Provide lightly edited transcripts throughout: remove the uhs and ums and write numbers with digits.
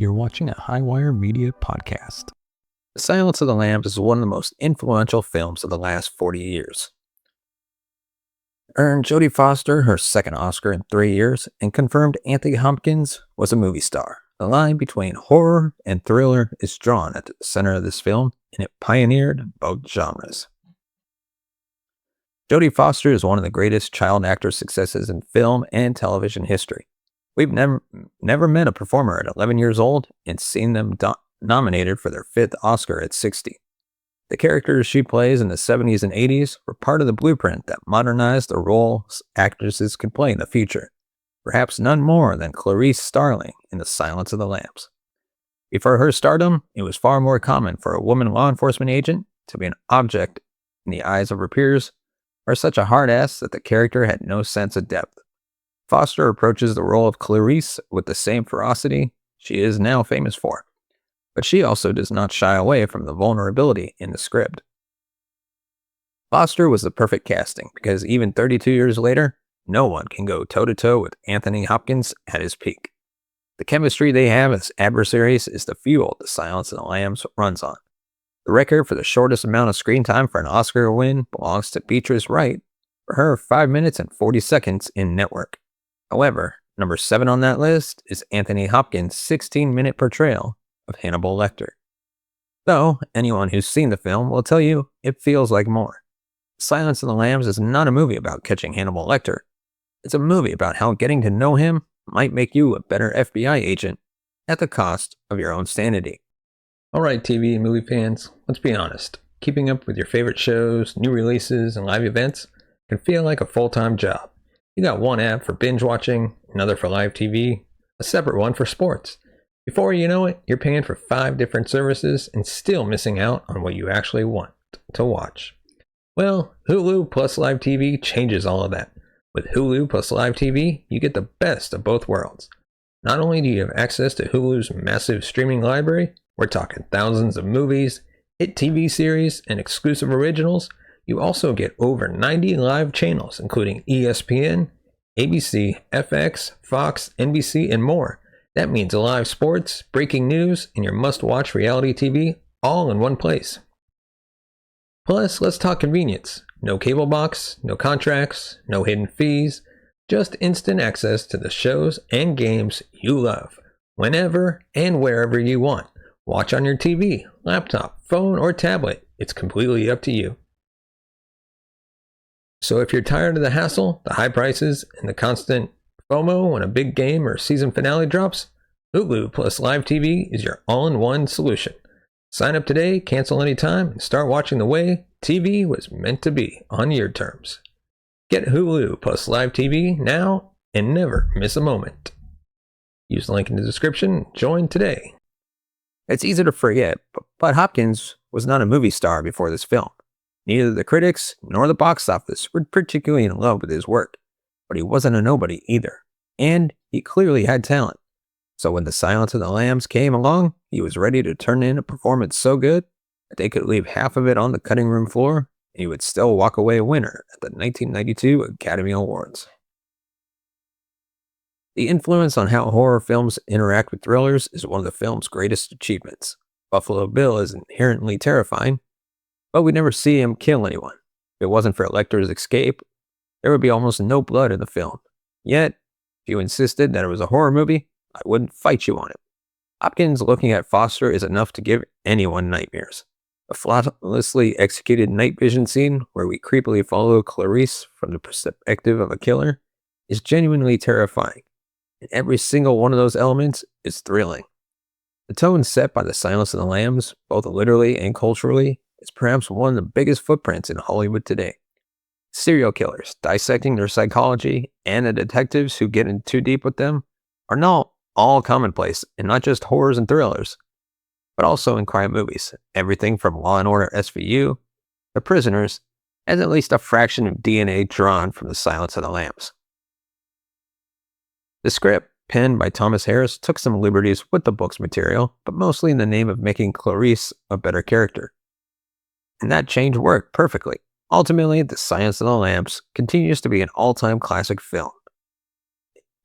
You're watching a Highwire Media podcast. The Silence of the Lambs is one of the most influential films of the last 40 years. Earned Jodie Foster her second Oscar in 3 years and confirmed Anthony Hopkins was a movie star. The line between horror and thriller is drawn at the center of this film, and it pioneered both genres. Jodie Foster is one of the greatest child actor successes in film and television history. We've never met a performer at 11 years old and seen them nominated for their 5th Oscar at 60. The characters she plays in the 70s and 80s were part of the blueprint that modernized the roles actresses could play in the future, perhaps none more than Clarice Starling in The Silence of the Lambs. Before her stardom, it was far more common for a woman law enforcement agent to be an object in the eyes of her peers, or such a hard ass that the character had no sense of depth. Foster approaches the role of Clarice with the same ferocity she is now famous for, but she also does not shy away from the vulnerability in the script. Foster was the perfect casting because even 32 years later, no one can go toe-to-toe with Anthony Hopkins at his peak. The chemistry they have as adversaries is the fuel The Silence of the Lambs runs on. The record for the shortest amount of screen time for an Oscar win belongs to Beatrice Wright for her 5 minutes and 40 seconds in network. However, number 7 on that list is Anthony Hopkins' 16-minute portrayal of Hannibal Lecter. Though, anyone who's seen the film will tell you it feels like more. Silence of the Lambs is not a movie about catching Hannibal Lecter. It's a movie about how getting to know him might make you a better FBI agent at the cost of your own sanity. Alright, TV and movie fans, let's be honest. Keeping up with your favorite shows, new releases, and live events can feel like a full-time job. You got one app for binge watching, another for live TV, a separate one for sports. Before you know it, you're paying for 5 different services and still missing out on what you actually want to watch. Well, Hulu plus live TV changes all of that. With Hulu plus live TV, you get the best of both worlds. Not only do you have access to Hulu's massive streaming library, we're talking thousands of movies, hit TV series, and exclusive originals, you also get over 90 live channels, including ESPN, ABC, FX, Fox, NBC, and more. That means live sports, breaking news, and your must-watch reality TV all in one place. Plus, let's talk convenience. No cable box, no contracts, no hidden fees, just instant access to the shows and games you love, whenever and wherever you want. Watch on your TV, laptop, phone, or tablet. It's completely up to you. So if you're tired of the hassle, the high prices, and the constant FOMO when a big game or season finale drops, Hulu plus live TV is your all-in-one solution. Sign up today, cancel anytime, and start watching the way TV was meant to be on your terms. Get Hulu plus live TV now and never miss a moment. Use the link in the description and join today. It's easy to forget, but Hopkins was not a movie star before this film. Neither the critics nor the box office were particularly in love with his work, but he wasn't a nobody either, and he clearly had talent. So when The Silence of the Lambs came along, he was ready to turn in a performance so good that they could leave half of it on the cutting room floor, and he would still walk away a winner at the 1992 Academy Awards. The influence on how horror films interact with thrillers is one of the film's greatest achievements. Buffalo Bill is inherently terrifying, but we never see him kill anyone. If it wasn't for Lecter's escape, there would be almost no blood in the film. Yet, if you insisted that it was a horror movie, I wouldn't fight you on it. Hopkins looking at Foster is enough to give anyone nightmares. A flawlessly executed night vision scene where we creepily follow Clarice from the perspective of a killer is genuinely terrifying, and every single one of those elements is thrilling. The tone set by The Silence of the Lambs, both literally and culturally, is perhaps one of the biggest footprints in Hollywood today. Serial killers dissecting their psychology and the detectives who get in too deep with them are now all commonplace in not just horrors and thrillers, but also in crime movies. Everything from Law & Order SVU to Prisoners has at least a fraction of DNA drawn from The Silence of the Lambs. The script, penned by Thomas Harris, took some liberties with the book's material, but mostly in the name of making Clarice a better character. And that change worked perfectly. Ultimately, The Silence of the Lambs continues to be an all-time classic film.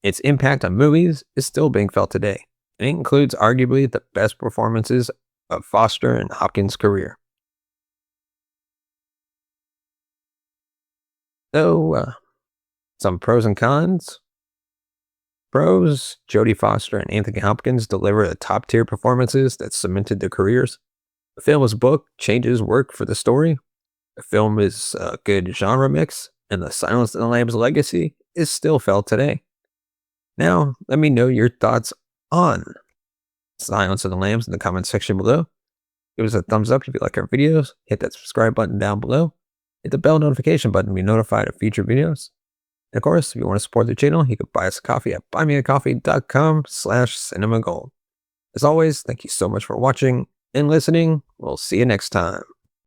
Its impact on movies is still being felt today. It includes arguably the best performances of Foster and Hopkins' career. So, some pros and cons. Pros, Jodie Foster and Anthony Hopkins deliver the top tier performances that cemented their careers. The film's book changes work for the story. The film is a good genre mix, and the Silence of the Lambs legacy is still felt today. Now, let me know your thoughts on Silence of the Lambs in the comment section below. Give us a thumbs up if you like our videos. Hit that subscribe button down below. Hit the bell notification button to be notified of future videos. And of course, if you want to support the channel, you can buy us a coffee at buymeacoffee.com/cinemagold. As always, thank you so much for watching and listening. We'll see you next time.